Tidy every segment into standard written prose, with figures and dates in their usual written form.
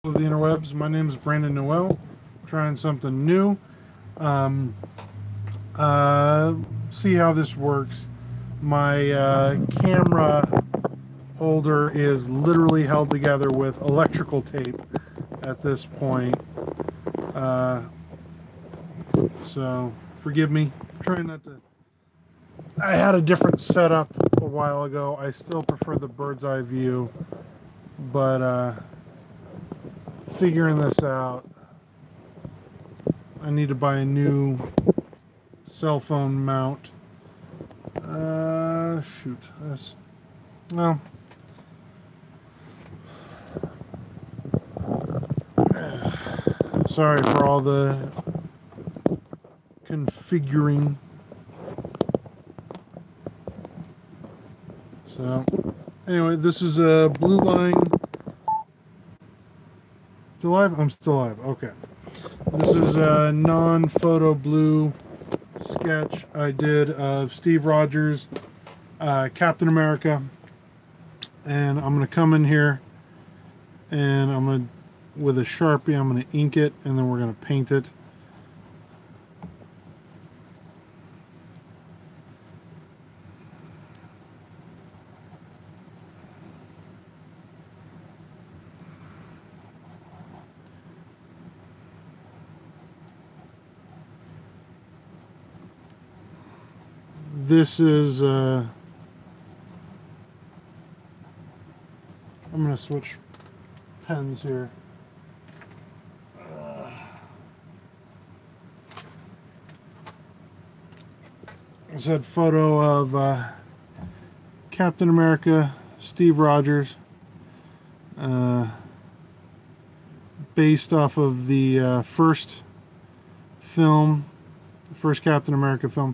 of the interwebs. My name is Brandon Noel. Trying something new. Um, uh, See how this works. My camera holder is literally held together with electrical tape at this point. Uh, so forgive me. I'm trying not to. I had a different setup a while ago. I still prefer the bird's eye view, but figuring this out, I need to buy a new cell phone mount. Shoot. That's, well, sorry for all the configuring. So, anyway, this is a Blue Line. Still live? I'm still live. Okay. This is a non-photo blue sketch I did of Steve Rogers, Captain America, and I'm gonna come in here and I'm gonna, with a Sharpie, I'm gonna ink it and then we're gonna paint it. This is I'm gonna switch pens here. I said photo of Captain America, Steve Rogers, uh, based off of the first film, the first Captain America film.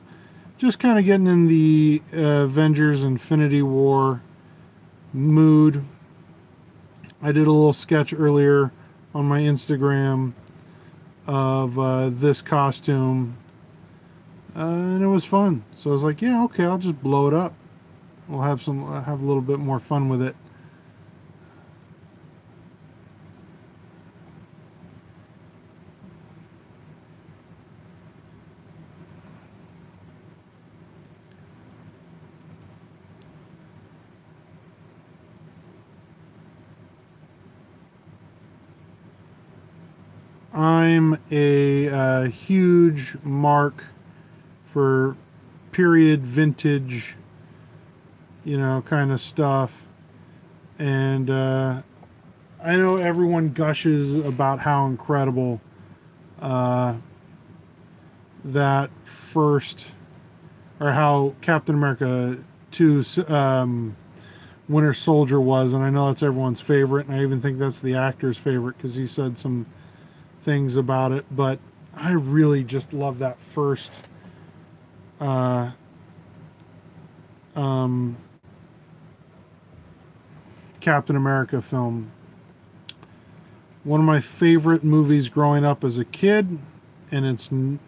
Just kind of getting in the Avengers Infinity War mood. I did a little sketch earlier on my Instagram of this costume, and it was fun. So I was like, yeah, okay, I'll just blow it up. We'll have a little bit more fun with it. I'm a huge mark for period vintage, kind of stuff. And I know everyone gushes about how incredible uh, that first, or how Captain America 2 Winter Soldier was, and I know that's everyone's favorite, and I even think that's the actor's favorite because he said some things about it. But I really just love that first uh, um, Captain America film. One of my favorite movies growing up as a kid, and it's not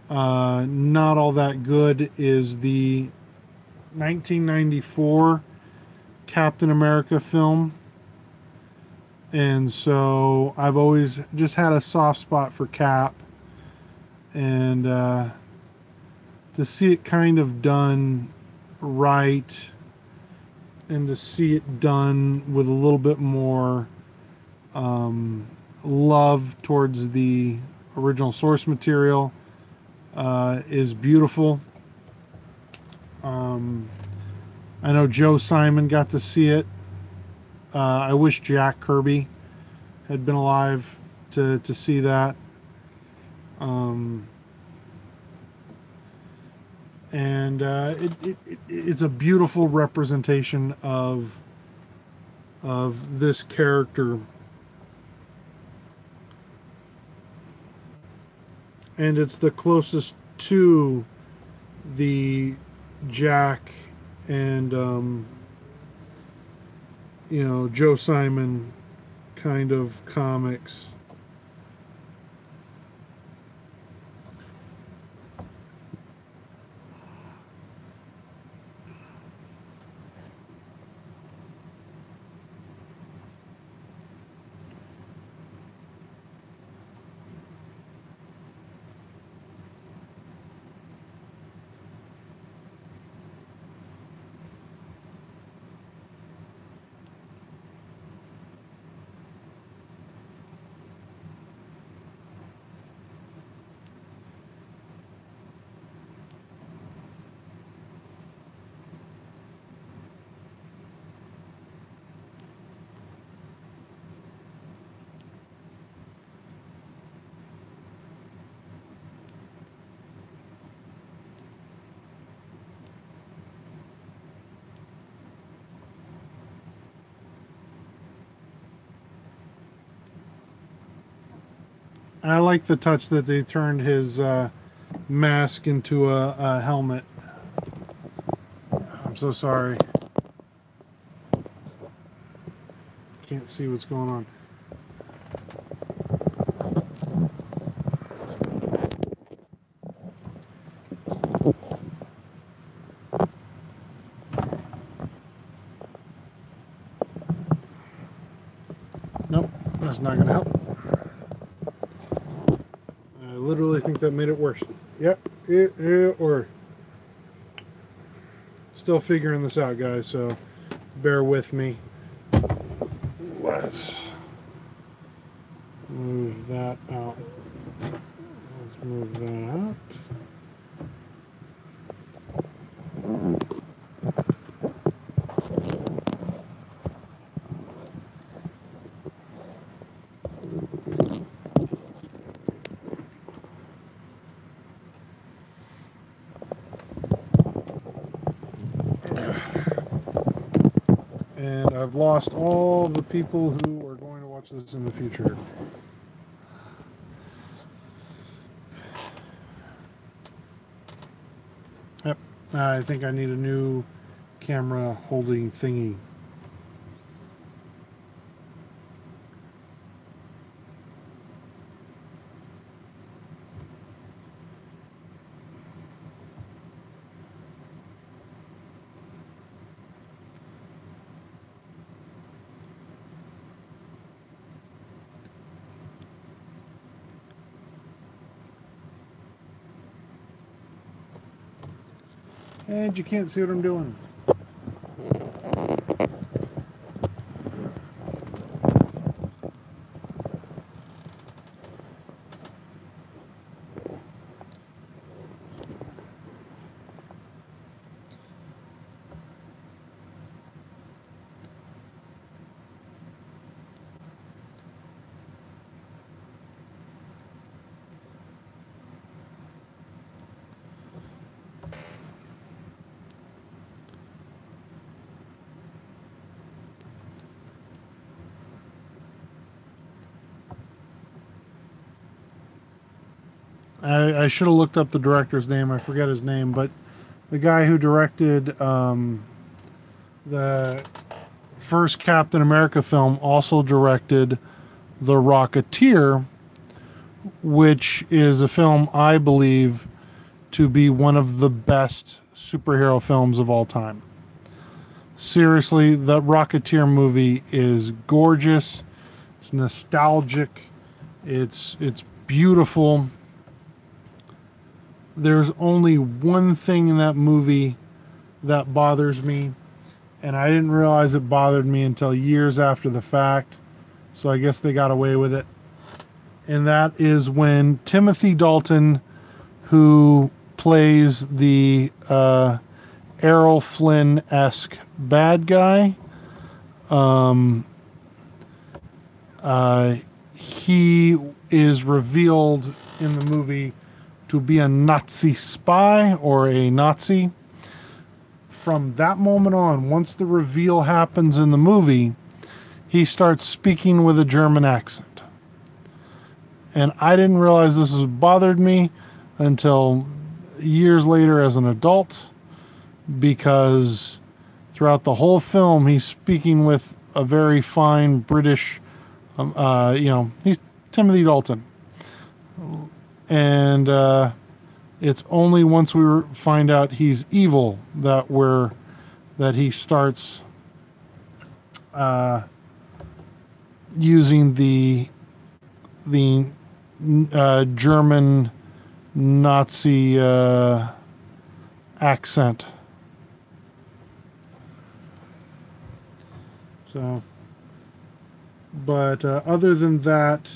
all that good, is the 1994 Captain America film. And so I've always just had a soft spot for Cap, and to see it kind of done right, and to see it done with a little bit more love towards the original source material is beautiful. I know Joe Simon got to see it. I wish Jack Kirby had been alive to see that. Um, and it's a beautiful representation of this character, and it's the closest to the Jack and Joe Simon kind of comics. I like the touch that they turned his mask into a helmet. I'm so sorry. Can't see what's going on. Nope, that's not going to help. I literally think that made it worse. Yep, or still figuring this out, guys, so bear with me. Let's move that out. Let's move that out. And I've lost all the people who are going to watch this in the future. Yep, I think I need a new camera holding thingy. And you can't see what I'm doing. I should have looked up the director's name. I forget his name, but the guy who directed the first Captain America film also directed The Rocketeer, which is a film I believe to be one of the best superhero films of all time. Seriously, the Rocketeer movie is gorgeous. It's nostalgic. It's beautiful. There's only one thing in that movie that bothers me, and I didn't realize it bothered me until years after the fact, so I guess they got away with it. And that is when Timothy Dalton, who plays the Errol Flynn-esque bad guy, he is revealed in the movie to be a Nazi spy or a Nazi. From that moment on, once the reveal happens in the movie, he starts speaking with a German accent. And I didn't realize this has bothered me until years later as an adult, because throughout the whole film, he's speaking with a very fine British, he's Timothy Dalton. And it's only once we find out he's evil that he starts using the German Nazi accent. So, but other than that,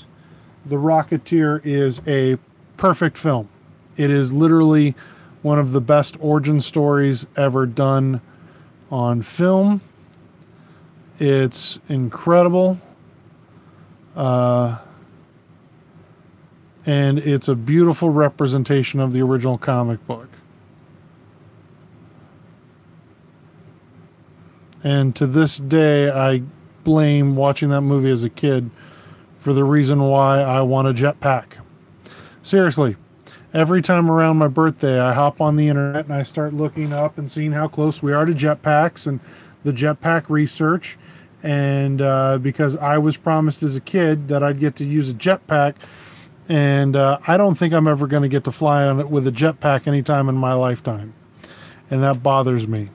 The Rocketeer is a perfect film. It is literally one of the best origin stories ever done on film. It's incredible. And it's a beautiful representation of the original comic book. And to this day, I blame watching that movie as a kid for the reason why I want a jetpack. Seriously, every time around my birthday, I hop on the internet and I start looking up and seeing how close we are to jetpacks and the jetpack research. And because I was promised as a kid that I'd get to use a jetpack, and I don't think I'm ever going to get to fly on it with a jetpack anytime in my lifetime. And that bothers me.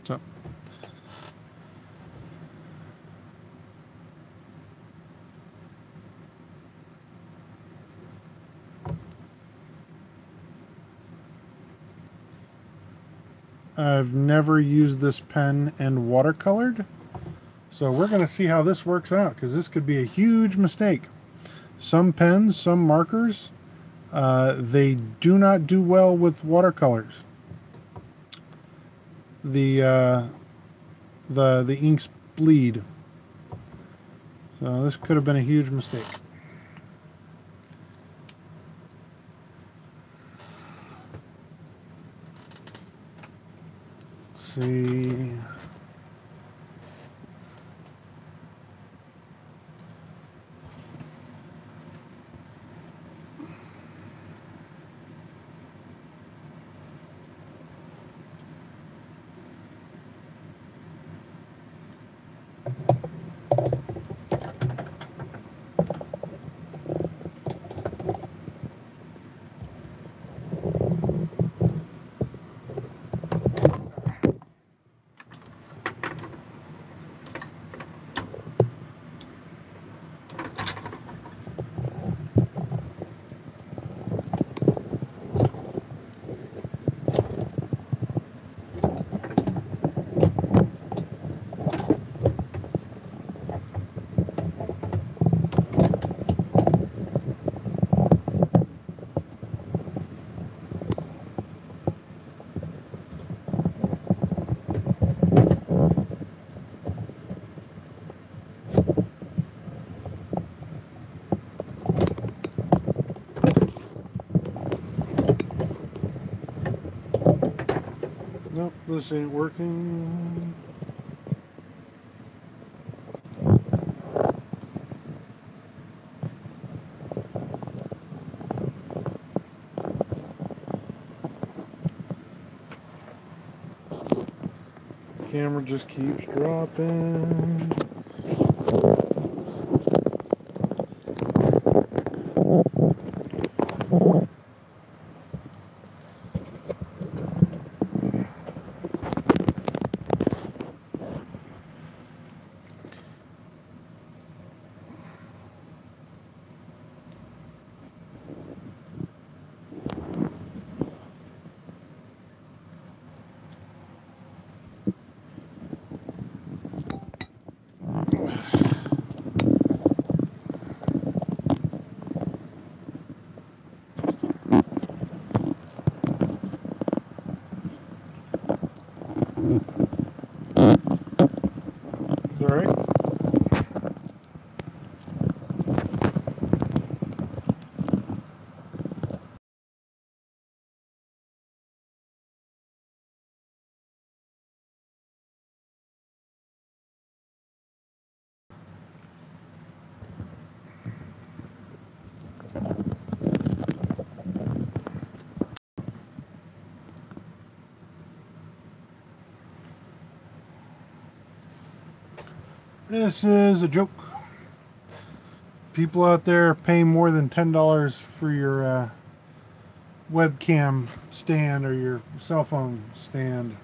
So. I've never used this pen and watercolored, so we're going to see how this works out, because this could be a huge mistake. Some pens, some markers, they do not do well with watercolors. The inks bleed, so this could have been a huge mistake. See. Nope, this ain't working. Camera just keeps dropping. Alright. This is a joke. People out there pay more than $10 for your webcam stand or your cell phone stand.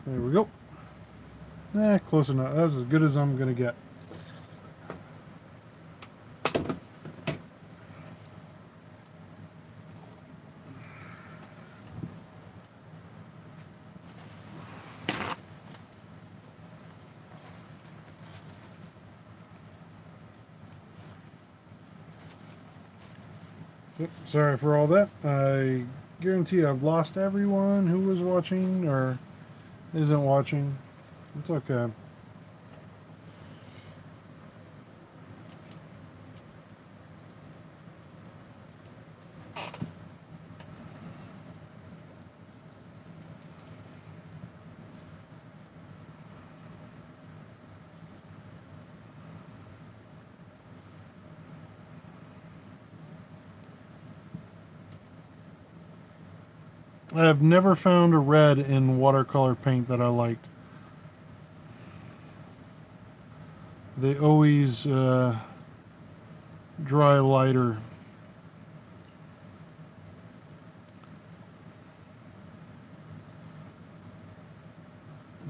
There we go. Close enough. That's as good as I'm gonna get. Yep, sorry for all that. I guarantee I've lost everyone who was watching or isn't watching. It's okay. I have never found a red in watercolor paint that I liked. They always dry lighter.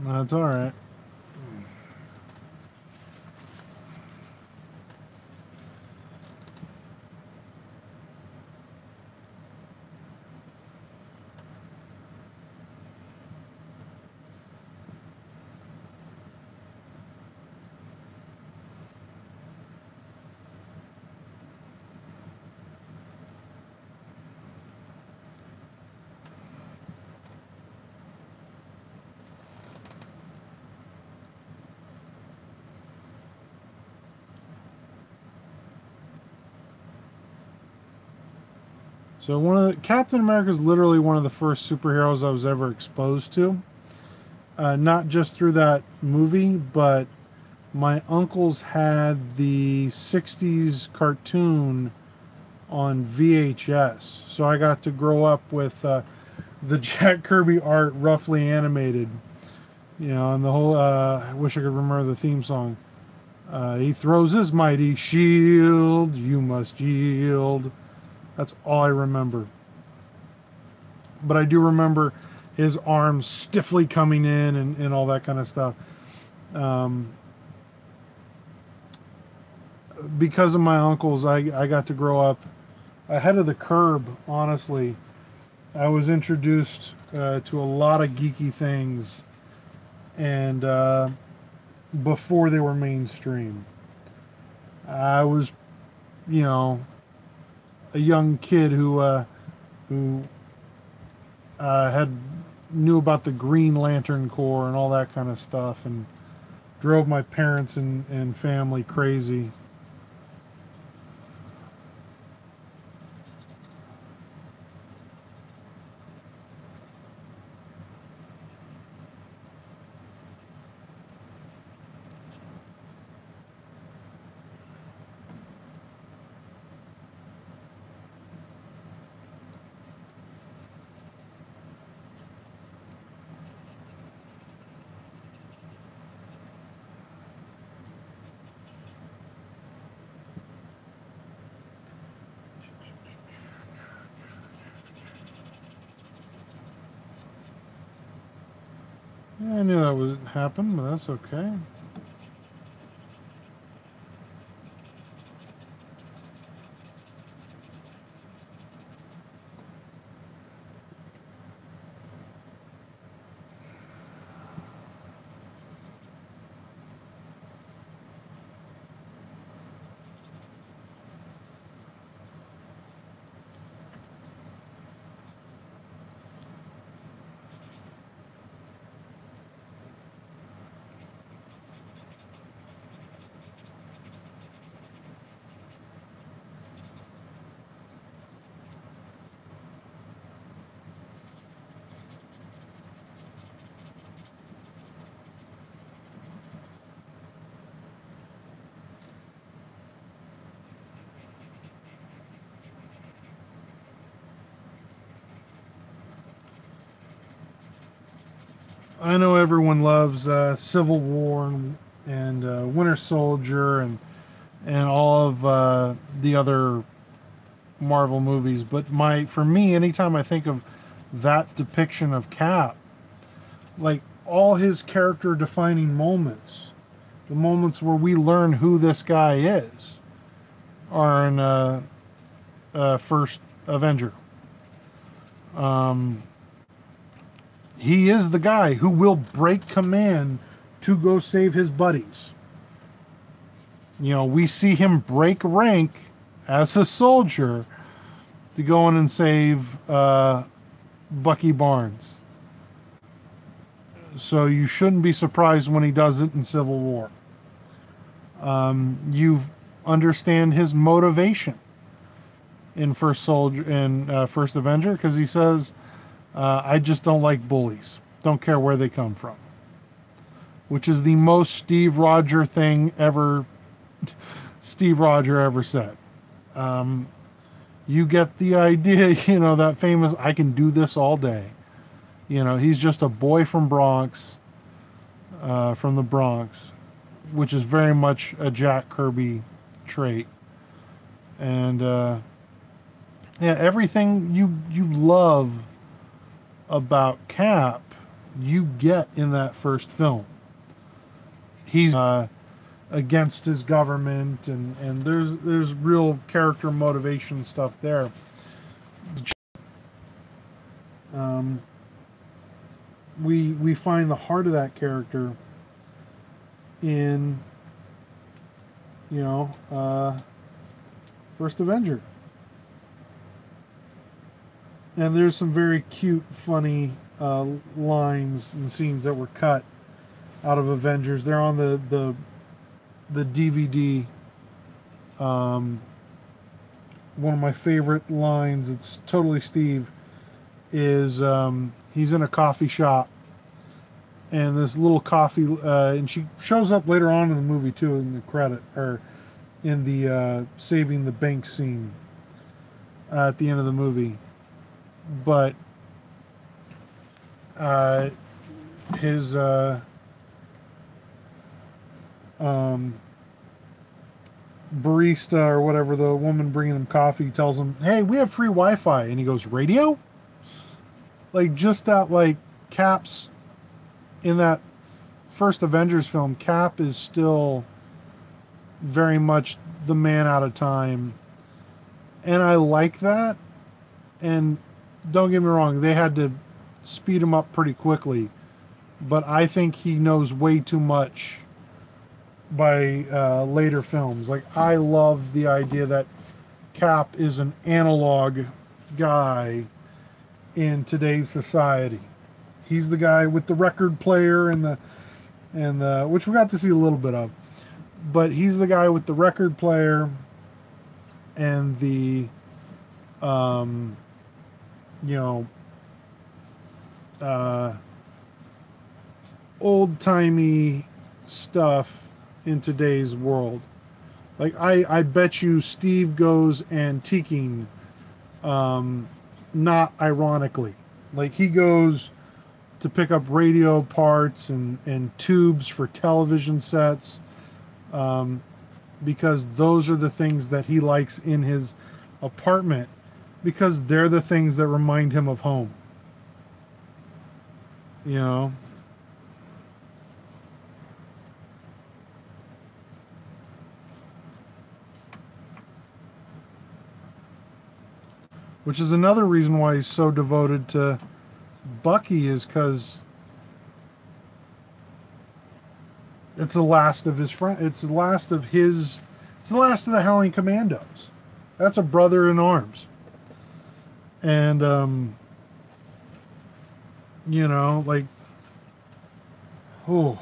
That's all right. So Captain America is literally one of the first superheroes I was ever exposed to. Not just through that movie, but my uncles had the 60s cartoon on VHS. So I got to grow up with the Jack Kirby art roughly animated. You know, and the whole, I wish I could remember the theme song. He throws his mighty shield, you must yield. That's all I remember. But I do remember his arms stiffly coming in and all that kind of stuff. Because of my uncles, I got to grow up ahead of the curve, honestly. I was introduced to a lot of geeky things, and before they were mainstream. I was, you know, a young kid who knew about the Green Lantern Corps and all that kind of stuff, and drove my parents and family crazy. Yeah, I knew that would happen, but that's okay. I know everyone loves Civil War and Winter Soldier and all of the other Marvel movies, but for me, anytime I think of that depiction of Cap, like all his character defining moments, the moments where we learn who this guy is, are in First Avenger. He is the guy who will break command to go save his buddies. You know, we see him break rank as a soldier to go in and save Bucky Barnes. So you shouldn't be surprised when he does it in Civil War. You understand his motivation in First Avenger, because he says, I just don't like bullies. Don't care where they come from. Which is the most Steve Rogers thing ever said. You get the idea, you know, that famous, I can do this all day. You know, he's just a boy from the Bronx, which is very much a Jack Kirby trait. And, yeah, everything you love about Cap, you get in that first film. He's against his government, and there's real character motivation stuff there. We find the heart of that character in, you know, First Avenger. And there's some very cute, funny lines and scenes that were cut out of Avengers. They're on the DVD. One of my favorite lines, it's totally Steve, is he's in a coffee shop, and this little coffee, and she shows up later on in the movie too, in the credit, or in the saving the bank scene at the end of the movie. But his barista or whatever, the woman bringing him coffee, tells him, hey, we have free Wi-Fi, and he goes, radio? Like, just that, like, Cap's in that first Avengers film, Cap is still very much the man out of time, and I like that. And don't get me wrong, they had to speed him up pretty quickly, but I think he knows way too much by later films. Like, I love the idea that Cap is an analog guy in today's society. He's the guy with the record player and the which we got to see a little bit of, but he's the guy with the record player and the you know, old-timey stuff in today's world. Like, I bet you Steve goes antiquing, not ironically. Like, he goes to pick up radio parts and tubes for television sets, because those are the things that he likes in his apartment, because they're the things that remind him of home. You know? Which is another reason why he's so devoted to Bucky, is because it's the last of his friend. It's the last of his. It's the last of the Howling Commandos. That's a brother in arms. And you know, like, oh,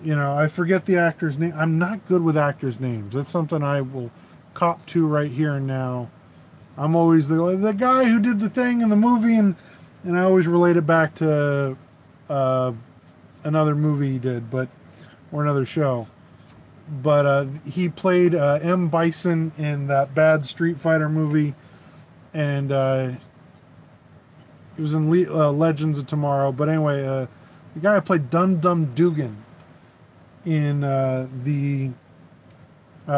you know, I forget the actor's name. I'm not good with actors' names. That's something I will cop to right here and now. I'm always the guy who did the thing in the movie, and I always relate it back to another movie he did, or another show. But he played M. Bison in that bad Street Fighter movie, and he was in Legends of Tomorrow. But anyway, the guy who played Dum Dum Dugan in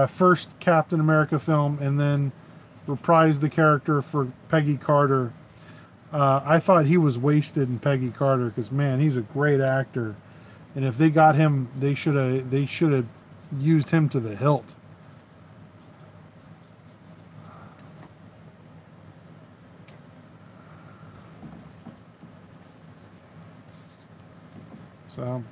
first Captain America film, and then reprised the character for Peggy Carter. I thought he was wasted in Peggy Carter because, man, he's a great actor, and if they got him, they should have used him to the hilt. So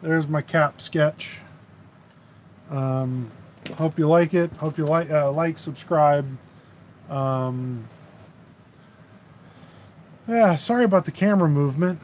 there's my Cap sketch. Hope you like it. Hope you like, subscribe. Yeah, sorry about the camera movement.